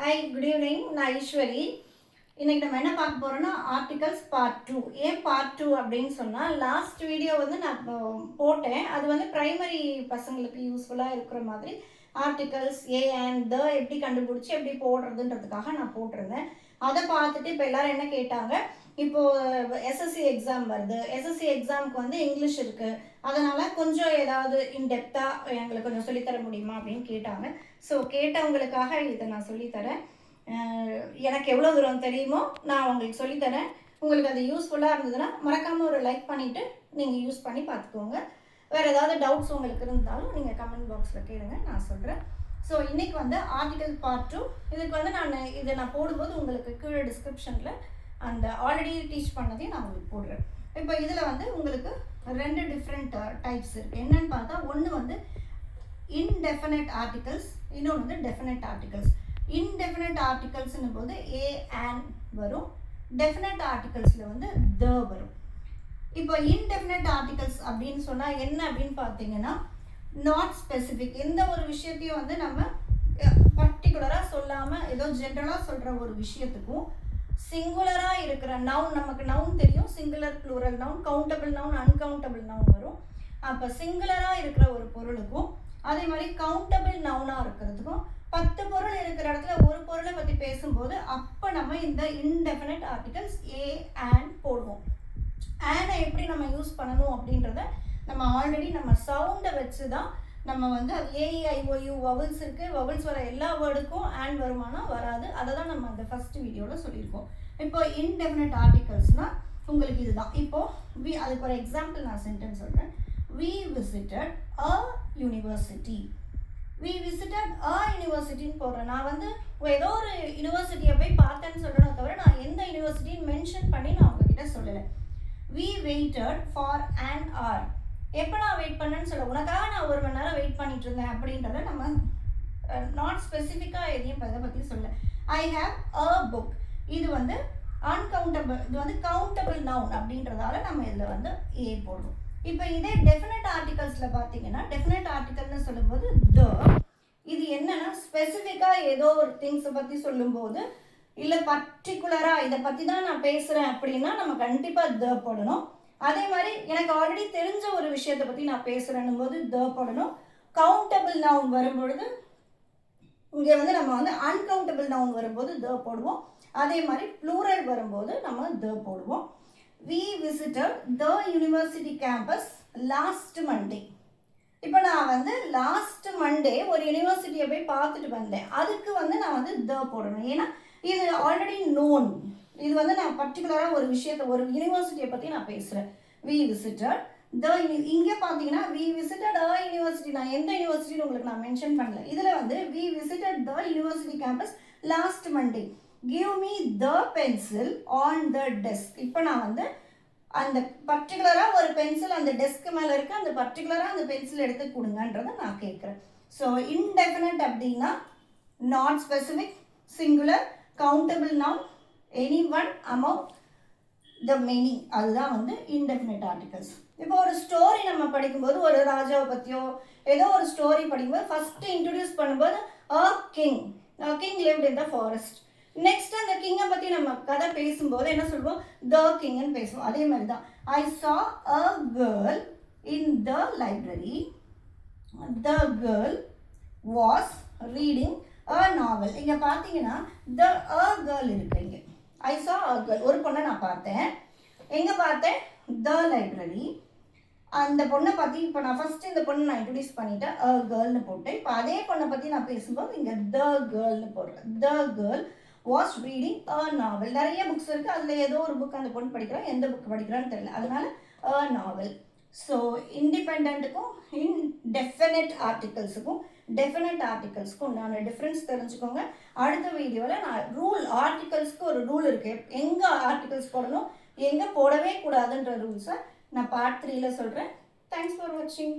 Hi, good evening. நான் ஈஸ்வரி. இன்னைக்கு நம்ம என்ன பார்க்க போறோம்னா ஆர்டிகல்ஸ் பார்ட் 2. ஏன் பார்ட் 2 அப்படின்னு சொன்னா லாஸ்ட் வீடியோ வந்து நான் போட்டேன். அது வந்து பிரைமரி பசங்களுக்கு யூஸ்ஃபுல்லா இருக்கிற மாதிரி ஆர்டிகல்ஸ் ஏ அண்ட் த எப்படி கண்டுபிடிச்சி எப்படி போடுறதுன்றதுக்காக நான் போட்டிருந்தேன். அதை பார்த்துட்டு இப்போ எல்லாரும் என்ன கேட்டாங்க, இப்போ எஸ்எஸ்சி எக்ஸாம் வருது, எஸ்எஸ்சி எக்ஸாமுக்கு வந்து இங்கிலீஷ் இருக்கு, அதனால கொஞ்சம் ஏதாவது இன்டெப்தா எங்களுக்கு கொஞ்சம் சொல்லித்தர முடியுமா அப்படின்னு கேட்டாங்க. ஸோ கேட்டவங்களுக்காக இதை நான் சொல்லித்தரேன். எனக்கு எவ்வளோ தூரம் தெரியுமோ நான் உங்களுக்கு சொல்லித்தரேன். உங்களுக்கு அது யூஸ்ஃபுல்லாக இருந்ததுன்னா மறக்காமல் ஒரு லைக் பண்ணிவிட்டு நீங்கள் யூஸ் பண்ணி பார்த்துக்கோங்க. வேறு ஏதாவது டவுட்ஸ் உங்களுக்கு இருந்தாலும் நீங்கள் கமெண்ட் பாக்ஸில் கேளுங்க, நான் சொல்கிறேன். ஸோ இன்றைக்கி வந்து ஆர்டிகல் பார்ட் 2. இதுக்கு வந்து நான் போடும்போது உங்களுக்கு கீழே டிஸ்கிரிப்ஷனில் அந்த ஆல்ரெடி டீச் பண்ணதையும் நான் உங்களுக்கு போடுறேன். இப்போ இதில் வந்து உங்களுக்கு 2 டிஃப்ரெண்ட் டைப்ஸ் இருக்குது. என்னன்னு பார்த்தா ஒன்று வந்து இன்டெஃபினைட் ஆர்டிகல்ஸ், இன்னொன்று வந்து டெஃபினைட் ஆர்டிகல்ஸ். இன்டெஃபினைட் ஆர்டிகல்ஸ்னும் போது ஏ அண்ட் வரும், டெஃபினைட் ஆர்டிகல்ஸில் வந்து த வரும். இப்போ இன்டெஃபினைட் ஆர்டிகல்ஸ் அப்படின்னு சொன்னால் என்ன அப்படின்னு பார்த்தீங்கன்னா நாட் ஸ்பெசிஃபிக். எந்த ஒரு விஷயத்தையும் வந்து நம்ம பர்டிகுலராக சொல்லாமல் ஏதோ ஜென்ரலாக சொல்கிற ஒரு விஷயத்துக்கும் சிங்குலராக இருக்கிற நவுன், நமக்கு நவுன் தெரியும், singular plural noun, countable noun, uncountable noun வரும். அப்போ சிங்குலராக இருக்கிற ஒரு பொருளுக்கும் அதே மாதிரி கவுண்டபிள் நவுனாக இருக்கிறதுக்கும் 10 பொருள் இருக்கிற இடத்துல ஒரு பொருளை பற்றி பேசும்போது அப்போ நம்ம இந்த இன்டெஃபினைட் ஆர்டிகல்ஸ் ஏ அண்ட் போடுவோம். ஆனை எப்படி நம்ம யூஸ் பண்ணணும் அப்படின்றத நம்ம ஆல்ரெடி நம்ம சவுண்டை வச்சு தான் நம்ம வந்து அது ஏஇஐஓயு வவல்ஸ் இருக்குது, வவல்ஸ் வர எல்லா வேர்டுக்கும் ஆண்ட் வருமானா வராது. அதை தான் நம்ம அந்த ஃபஸ்ட் வீடியோவில் சொல்லியிருக்கோம். இப்போ இன்டெஃபினைட் ஆர்டிகல்ஸ்னால் உங்களுக்கு இதுதான். இப்போது அதுக்கு ஒரு எக்ஸாம்பிள் நான் சென்டென்ஸ் சொல்கிறேன். We visited a university. We visited a universityன்னு போடுறேன். நான் வந்து ஏதோ ஒரு யூனிவர்சிட்டியை போய் பார்த்தேன்னு சொல்லணும் தவிர நான் எந்த யூனிவர்சிட்டின்னு மென்ஷன் பண்ணி நான் உங்ககிட்ட சொல்லலை. We waited for an hour. எப்போ நான் வெயிட் பண்ணேன்னு சொல்ல, உனக்காக நான் 1 மணி நேரம் வெயிட் பண்ணிட்டு இருந்தேன் அப்படின்றத நம்ம நாட் ஸ்பெசிஃபிக்காக எதையும் இதை பற்றி சொல்ல. ஐ ஹாவ் அ புக், இது வந்து அன்கவுண்டபிள், இது வந்து கவுண்டபிள் நவுன் அப்படின்றதால நம்ம இதில் வந்து ஏ போடுறோம். இப்போ இதே டெஃபினைட் ஆர்டிகல்ஸில் பார்த்தீங்கன்னா டெஃபினைட் ஆர்டிகல்னு சொல்லும்போது த, இது என்னன்னா ஸ்பெசிஃபிக்காக ஏதோ ஒரு திங்ஸை பற்றி சொல்லும்போது இல்லை பர்டிகுலராக இதை பற்றி தான் நான் பேசுகிறேன் அப்படின்னா நம்ம கண்டிப்பாக த போடணும். அதே மாதிரி எனக்கு ஆல்ரெடி தெரிஞ்ச ஒரு விஷயத்தை பற்றி நான் பேசுகிறேன்னும் போது த போடணும். கவுண்டபிள் நவுன் வரும்பொழுது இங்கே வந்து நம்ம வந்து அன்கவுண்டபிள் நவுன் வரும்போது த போடுவோம். அதே மாதிரி ப்ளூரல் வரும்போது நம்ம த போடுவோம். We visited the university campus last Monday. இப்போ நான் வந்து லாஸ்ட் மண்டே ஒரு யூனிவர்சிட்டியை போய் பார்த்துட்டு வந்தேன், அதுக்கு வந்து நான் வந்து த போடணும். ஏன்னா இது ஆல்ரெடி நோன், இது வந்து நான் பர்டிகுலராக ஒரு விஷயத்தை ஒரு யூனிவர்சிட்டியை பற்றி நான் பேசுகிறேன். We visited the, இங்கே பார்த்தீங்கன்னா we visited a university, நான் எந்த யூனிவர்சிட்டின்னு உங்களுக்கு நான் மென்ஷன் பண்ணல. இதில் வந்து we visited the university campus last Monday. Give me the pencil on the desk. இப்போ நான் வந்து அந்த பர்டிகுலராக ஒரு பென்சில் அந்த டெஸ்க்கு மேலே இருக்குது, அந்த பர்டிகுலராக அந்த பென்சில் எடுத்து கொடுங்கன்றதை நான் கேட்குறேன். ஸோ இன்டெஃபினைட் அப்படின்னா not specific, singular, countable noun, any one among the many, அதுதான் வந்து இன்டெஃபினைட் ஆர்டிகல்ஸ். இப்போ ஒரு ஸ்டோரி நம்ம படிக்கும்போது ஒரு ராஜாவை பற்றியோ ஏதோ ஒரு ஸ்டோரி படிக்கும்போது ஃபஸ்ட்டு இன்ட்ரடியூஸ் பண்ணும்போது a king lived in the forest. Next அந்த கிங்கை பற்றி நம்ம கதை பேசும்போது என்ன சொல்லுவோம், த கிங்னு பேசுவோம். அதே மாதிரி தான் I saw a girl in the library, the girl was reading a novel. இங்கே பார்த்தீங்கன்னா த அ கேர்ள் இருக்கு. இங்கே ஐ சா அ கேர்ள், ஒரு பொண்ணை நான் பார்த்தேன். எங்கே பார்த்தேன், த லைப்ரரி. அந்த பொண்ணை பற்றி இப்போ நான் ஃபஸ்ட்டு இந்த பொண்ணை நான் இன்ட்ரடியூஸ் பண்ணிட்டேன், அ கேர்ள்னு போட்டேன். இப்போ அதே பொண்ணை பற்றி நான் பேசும்போது இங்கே த கேர்ள்னு போடுறேன். The girl was reading a novel. நிறைய புக்ஸ் இருக்குது, அதில் ஏதோ ஒரு புக் அந்த பொண்ணு படிக்கிறான், எந்த புக் படிக்கிறான்னு தெரியல, அதனால அ நாவல். ஸோ இண்டிபெண்ட்டுக்கும் இன்டெஃபினைட் ஆர்டிகல்ஸுக்கும் டெஃபினைட் ஆர்டிகல்ஸுக்கும் உண்டான டிஃப்ரென்ஸ் தெரிஞ்சுக்கோங்க. அடுத்த வீடியோவில் நான் ஆர்டிகல்ஸ்க்கு ஒரு ரூல் இருக்குது, எங்கே ஆர்டிகல்ஸ் போடணும் எங்கே போடவே கூடாதுன்ற ரூல்ஸை நான் பார்ட் 3ல் சொல்கிறேன். தேங்க்ஸ் ஃபார் வாட்சிங்.